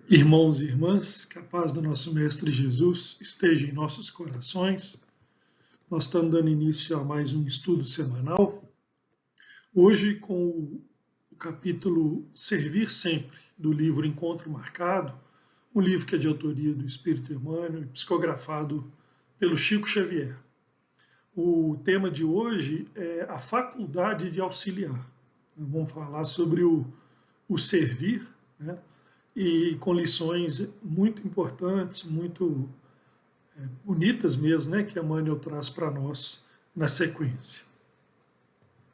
Irmãos e irmãs, que a paz do nosso Mestre Jesus esteja em nossos corações. Nós estamos dando início a mais um estudo semanal. Hoje com o capítulo Servir Sempre, do livro Encontro Marcado, um livro que é de autoria do Espírito Emmanuel, psicografado pelo Chico Xavier. O tema de hoje é a faculdade de auxiliar. Vamos falar sobre o servir, né? E com lições muito importantes, muito bonitas mesmo, né, que Emmanuel traz para nós na sequência.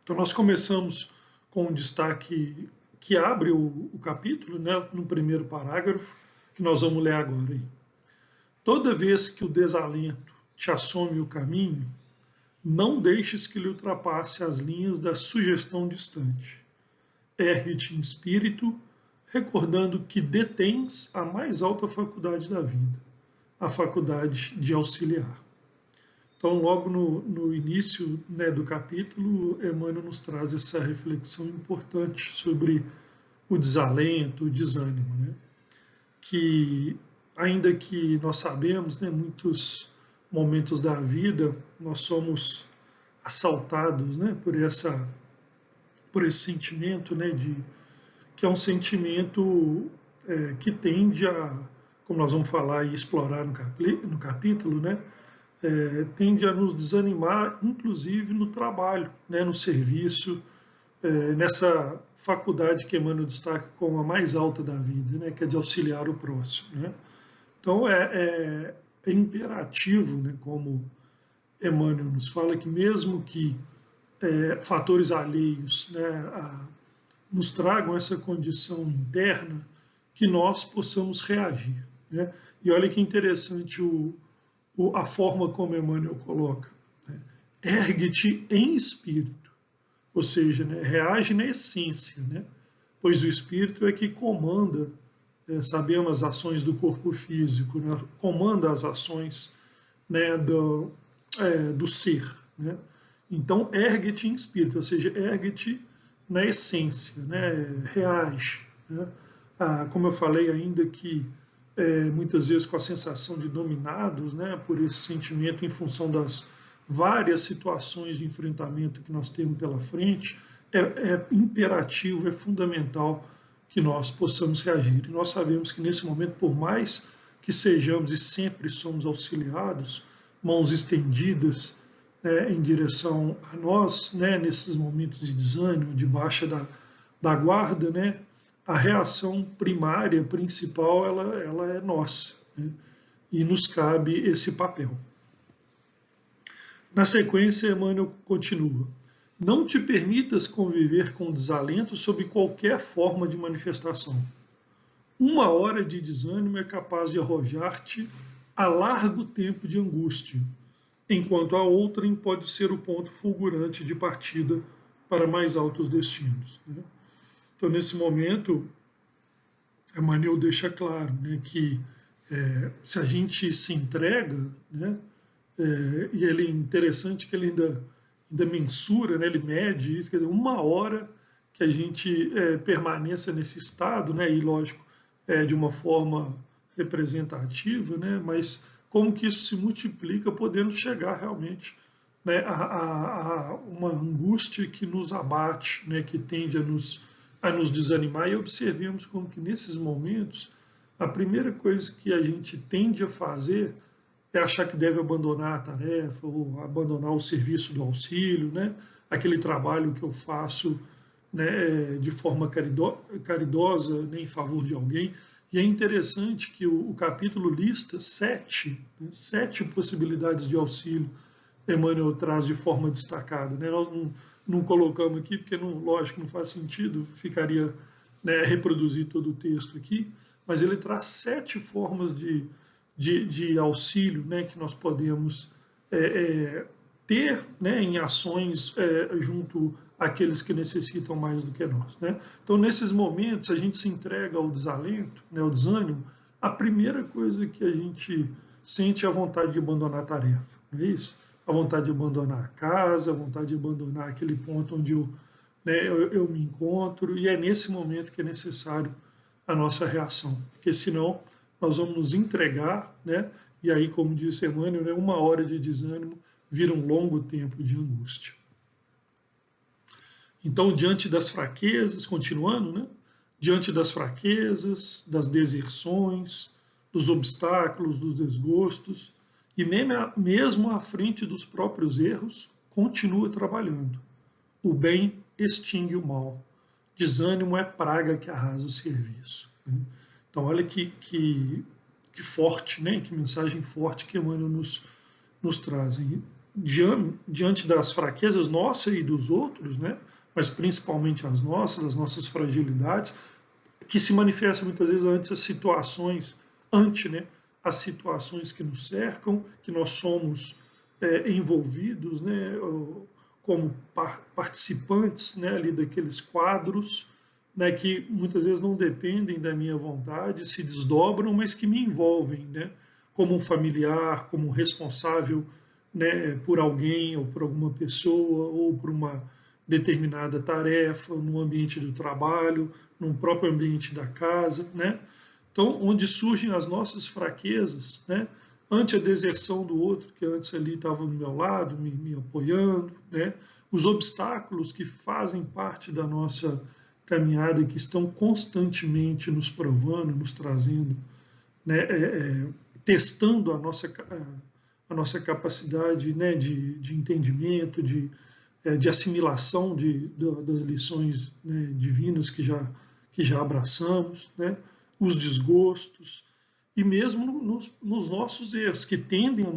Então nós começamos com um destaque que abre o capítulo, né, no primeiro parágrafo, que nós vamos ler agora. Aí. Toda vez que o desalento te assome o caminho, não deixes que lhe ultrapasse as linhas da sugestão distante. Ergue-te em espírito, recordando que detens a mais alta faculdade da vida, a faculdade de auxiliar. Então, logo no início, né, do capítulo, Emmanuel nos traz essa reflexão importante sobre o desalento, o desânimo, né? Que, ainda que nós sabemos, né, muitos momentos da vida, nós somos assaltados, né, por esse sentimento, né, que é um sentimento que tende a, como nós vamos falar e explorar no capítulo, né, tende a nos desanimar, inclusive no trabalho, né, no serviço, nessa faculdade que Emmanuel destaca como a mais alta da vida, né, que é de auxiliar o próximo. Né? Então é imperativo, né, como Emmanuel nos fala, que mesmo que fatores alheios, né, nos tragam essa condição interna, que nós possamos reagir. Né? E olha que interessante a forma como Emmanuel coloca. Né? Ergue-te em espírito, ou seja, né, reage na essência, né? Pois o espírito é que comanda, sabemos as ações do corpo físico, né? Comanda as ações, né, do ser. Né? Então, ergue-te em espírito, ou seja, ergue-te na essência, né? Reage. Né? Como eu falei ainda que muitas vezes com a sensação de dominados, né, por esse sentimento em função das várias situações de enfrentamento que nós temos pela frente, é imperativo, é fundamental que nós possamos reagir. E nós sabemos que nesse momento, por mais que sejamos e sempre somos auxiliados, mãos estendidas, em direção a nós, né, nesses momentos de desânimo, de baixa da guarda, né, a reação primária, principal, ela é nossa, né, e nos cabe esse papel. Na sequência, Emmanuel continua. Não te permitas conviver com desalento sob qualquer forma de manifestação. Uma hora de desânimo é capaz de arrojar-te a largo tempo de angústia, enquanto a outrem pode ser o ponto fulgurante de partida para mais altos destinos. Né? Então, nesse momento, Emmanuel deixa claro, né, que se a gente se entrega, né, e ele é interessante que ele ainda mensura, né, ele mede isso, quer dizer, uma hora que a gente permaneça nesse estado, né, e lógico, de uma forma representativa, né, mas como que isso se multiplica, podendo chegar realmente, né, a uma angústia que nos abate, né, que tende a nos desanimar, e observemos como que nesses momentos a primeira coisa que a gente tende a fazer é achar que deve abandonar a tarefa ou abandonar o serviço do auxílio, né, aquele trabalho que eu faço, né, de forma caridosa, né, em favor de alguém. E é interessante que o capítulo lista sete possibilidades de auxílio. Emmanuel traz de forma destacada. Né? Nós não colocamos aqui, porque, lógico, não faz sentido, ficaria, né, reproduzir todo o texto aqui, mas ele traz 7 formas de auxílio, né, que nós podemos ter, né, em ações junto àqueles que necessitam mais do que nós. Né? Então, nesses momentos, a gente se entrega ao desalento, né, ao desânimo, a primeira coisa que a gente sente é a vontade de abandonar a tarefa, não é isso? A vontade de abandonar a casa, a vontade de abandonar aquele ponto onde eu me encontro, e é nesse momento que é necessário a nossa reação, porque senão nós vamos nos entregar, né? E aí, como disse Emmanuel, né, 1 hora de desânimo vira um longo tempo de angústia. Então, diante das fraquezas, continuando, né? Diante das fraquezas, das deserções, dos obstáculos, dos desgostos, e mesmo à frente dos próprios erros, continua trabalhando. O bem extingue o mal. Desânimo é praga que arrasa o serviço. Então, olha que forte, né? Que mensagem forte que Emmanuel nos traz. Diante das fraquezas nossas e dos outros, né? Mas principalmente as nossas fragilidades, que se manifestam muitas vezes ante as situações que nos cercam, que nós somos envolvidos, né? Como participantes, né, ali daqueles quadros, né, que muitas vezes não dependem da minha vontade, se desdobram, mas que me envolvem, né, como um familiar, como um responsável, né, por alguém ou por alguma pessoa ou por uma determinada tarefa no ambiente do trabalho, no próprio ambiente da casa, né? Então, onde surgem as nossas fraquezas, né? Ante a deserção do outro, que antes ali estava do meu lado, me apoiando, né? Os obstáculos que fazem parte da nossa caminhada, que estão constantemente nos provando, nos trazendo, né? Testando a nossa capacidade, né? de entendimento, de assimilação das lições, né? divinas que já abraçamos, né? Os desgostos, e mesmo nos nossos erros, que tendem a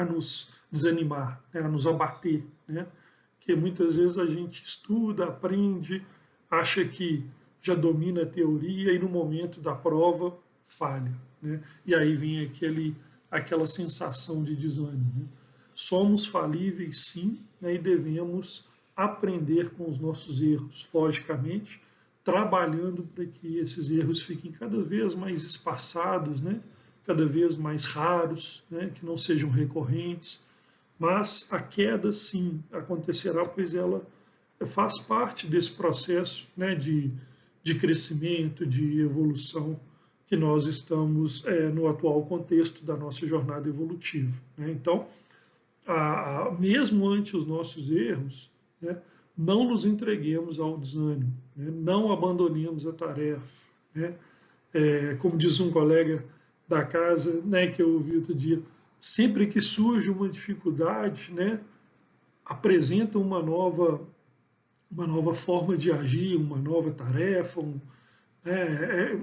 nos desanimar, né, a nos abater, né, que muitas vezes a gente estuda, aprende, acha que já domina a teoria e no momento da prova falha, né, e aí vem aquela sensação de desânimo. Né. Somos falíveis, sim, né, e devemos aprender com os nossos erros, logicamente, trabalhando para que esses erros fiquem cada vez mais espaçados, né? Cada vez mais raros, né? Que não sejam recorrentes. Mas a queda, sim, acontecerá, pois ela faz parte desse processo, né? de crescimento, de evolução que nós estamos no atual contexto da nossa jornada evolutiva. Né? Então, mesmo ante os nossos erros, né? Não nos entreguemos ao desânimo, né? Não abandonemos a tarefa. Né? Como diz um colega da casa, né, que eu ouvi outro dia, sempre que surge uma dificuldade, né, apresenta uma nova forma de agir, uma nova tarefa.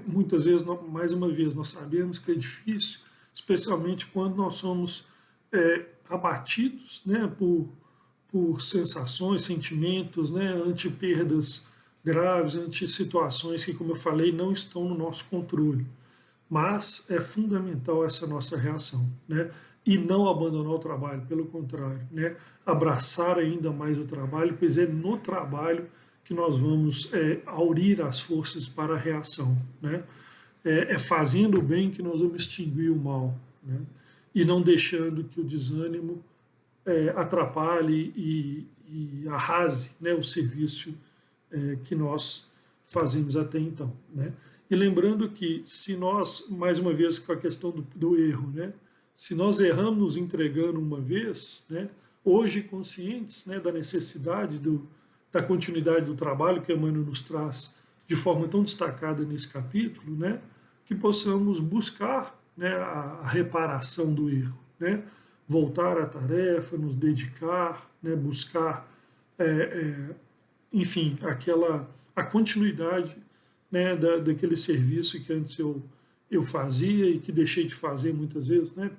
Muitas vezes, mais uma vez, nós sabemos que é difícil, especialmente quando nós somos abatidos, né, por sensações, sentimentos, né, ante perdas graves, ante situações que, como eu falei, não estão no nosso controle. Mas é fundamental essa nossa reação, né? E não abandonar o trabalho, pelo contrário, né? Abraçar ainda mais o trabalho, pois é no trabalho que nós vamos aurir as forças para a reação, né? Fazendo o bem que nós vamos extinguir o mal, né? E não deixando que o desânimo atrapalhe e arrase, né, o serviço que nós fazemos até então. Né? E lembrando que se nós, mais uma vez com a questão do erro, né, se nós erramos nos entregando uma vez, né, hoje conscientes, né, da necessidade da continuidade do trabalho que Emmanuel nos traz de forma tão destacada nesse capítulo, né, que possamos buscar, né, a reparação do erro, né, voltar à tarefa, nos dedicar, né, buscar, enfim, a continuidade, né, daquele serviço que antes eu fazia e que deixei de fazer muitas vezes, né,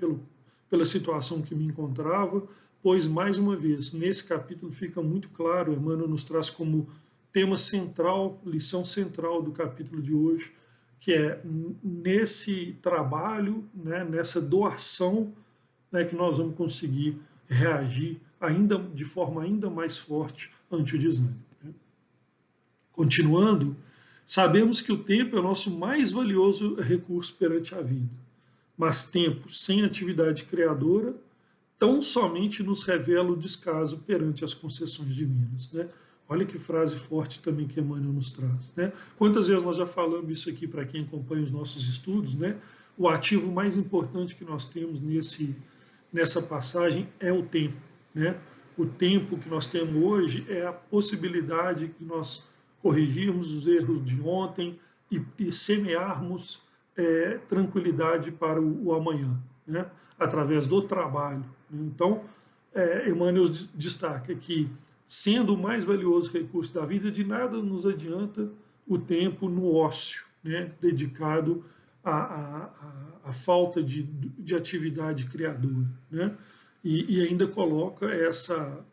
pela situação que me encontrava, pois, mais uma vez, nesse capítulo fica muito claro, Emmanuel nos traz como tema central, lição central do capítulo de hoje, que é nesse trabalho, né, nessa doação, né, que nós vamos conseguir reagir de forma ainda mais forte ante o desânimo. Né? Continuando, sabemos que o tempo é o nosso mais valioso recurso perante a vida, mas tempo sem atividade criadora tão somente nos revela o descaso perante as concessões divinas. Né? Olha que frase forte também que Emmanuel nos traz, né? Quantas vezes nós já falamos isso aqui para quem acompanha os nossos estudos, né? O ativo mais importante que nós temos nessa passagem é o tempo, né? O tempo que nós temos hoje é a possibilidade de nós corrigirmos os erros de ontem e semearmos tranquilidade para o amanhã, né? Através do trabalho. Então, Emmanuel destaca que, sendo o mais valioso recurso da vida, de nada nos adianta o tempo no ócio, né? Dedicado à falta de atividade criadora, né? E ainda coloca essa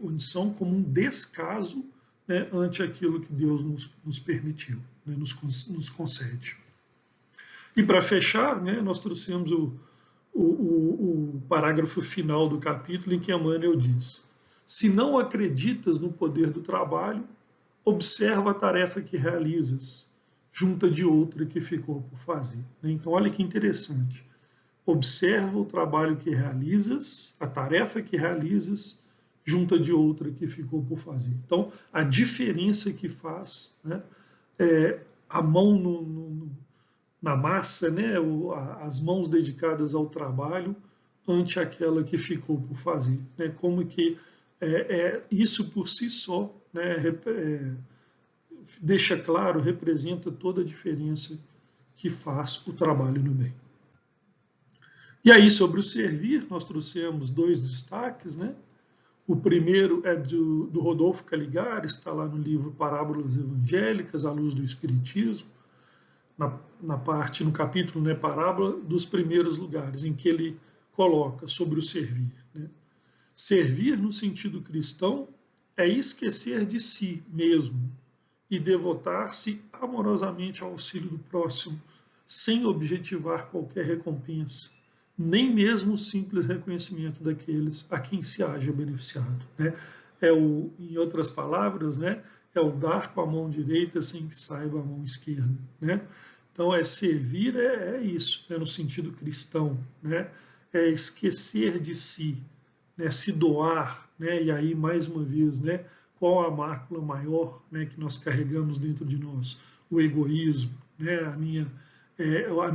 condição como um descaso, né, ante aquilo que Deus nos permitiu, né, nos concede. E para fechar, né, nós trouxemos o parágrafo final do capítulo, em que Emmanuel diz: se não acreditas no poder do trabalho, observa a tarefa que realizas, junta de outra que ficou por fazer. Então, olha que interessante. Observa o trabalho que realizas, a tarefa que realizas, junta de outra que ficou por fazer. Então, a diferença que faz, né, a mão na massa, né, as mãos dedicadas ao trabalho ante aquela que ficou por fazer. Né, como que isso por si só, né, deixa claro, representa toda a diferença que faz o trabalho no bem. E aí, sobre o servir, nós trouxemos 2 destaques, né? O primeiro é do Rodolfo Caligari, está lá no livro Parábolas Evangélicas, à luz do Espiritismo, no capítulo, né, Parábola dos primeiros lugares, em que ele coloca sobre o servir, né? Servir, no sentido cristão, é esquecer de si mesmo e devotar-se amorosamente ao auxílio do próximo, sem objetivar qualquer recompensa, nem mesmo o simples reconhecimento daqueles a quem se haja beneficiado, né? Em outras palavras, né, é o dar com a mão direita sem que saiba a mão esquerda, né? Então, servir é isso, né, no sentido cristão, né? É esquecer de si, né, se doar, né? E aí, mais uma vez, né, qual a mácula maior, né, que nós carregamos dentro de nós? O egoísmo, né?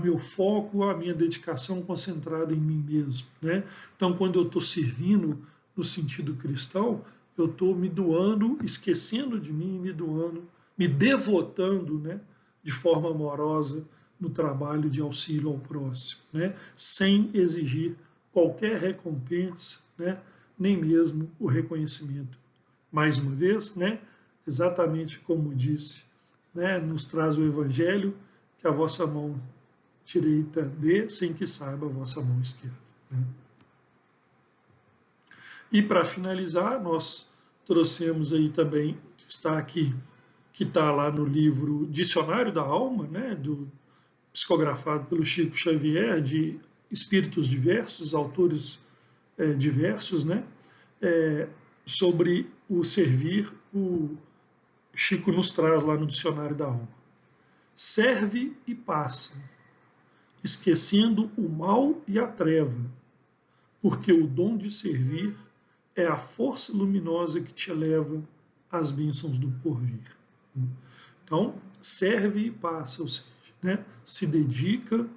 Meu foco, a minha dedicação concentrada em mim mesmo, né? Então, quando eu estou servindo no sentido cristão, eu estou me doando, esquecendo de mim, me doando, me devotando, né, de forma amorosa no trabalho de auxílio ao próximo, né, sem exigir qualquer recompensa, né, nem mesmo o reconhecimento. Mais uma vez, né, exatamente como disse, né, nos traz o Evangelho, que a vossa mão direita dê, sem que saiba a vossa mão esquerda, né? E para finalizar, nós trouxemos aí também, está aqui, que está lá no livro Dicionário da Alma, né, psicografado pelo Chico Xavier, de espíritos diversos, autores diversos, né, sobre o servir. O Chico nos traz lá no Dicionário da Alma: serve e passa, esquecendo o mal e a treva, porque o dom de servir é a força luminosa que te eleva às bênçãos do porvir. Então, serve e passa, ou seja, né, se dedica,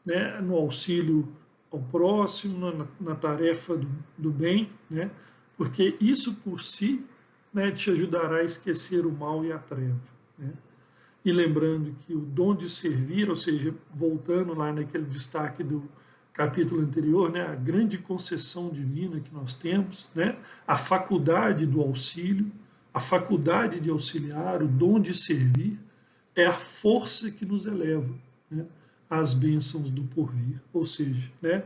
né, no auxílio ao próximo, na tarefa do bem, né, porque isso por si, né, te ajudará a esquecer o mal e a treva, né? E lembrando que o dom de servir, ou seja, voltando lá naquele destaque do capítulo anterior, né, a grande concessão divina que nós temos, né, a faculdade do auxílio, a faculdade de auxiliar, o dom de servir, é a força que nos eleva, né, às bênçãos do porvir. Ou seja, né,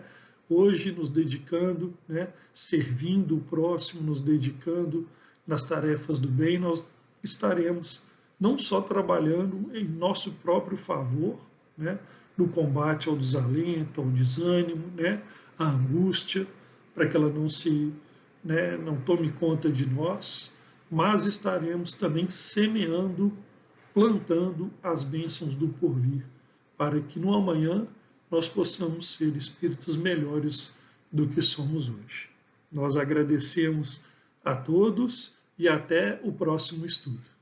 hoje nos dedicando, né, servindo o próximo, nos dedicando nas tarefas do bem, nós estaremos não só trabalhando em nosso próprio favor, né, no combate ao desalento, ao desânimo, né, à angústia, para que ela não tome conta de nós, mas estaremos também semeando, plantando as bênçãos do porvir, para que no amanhã nós possamos ser espíritos melhores do que somos hoje. Nós agradecemos a todos e até o próximo estudo.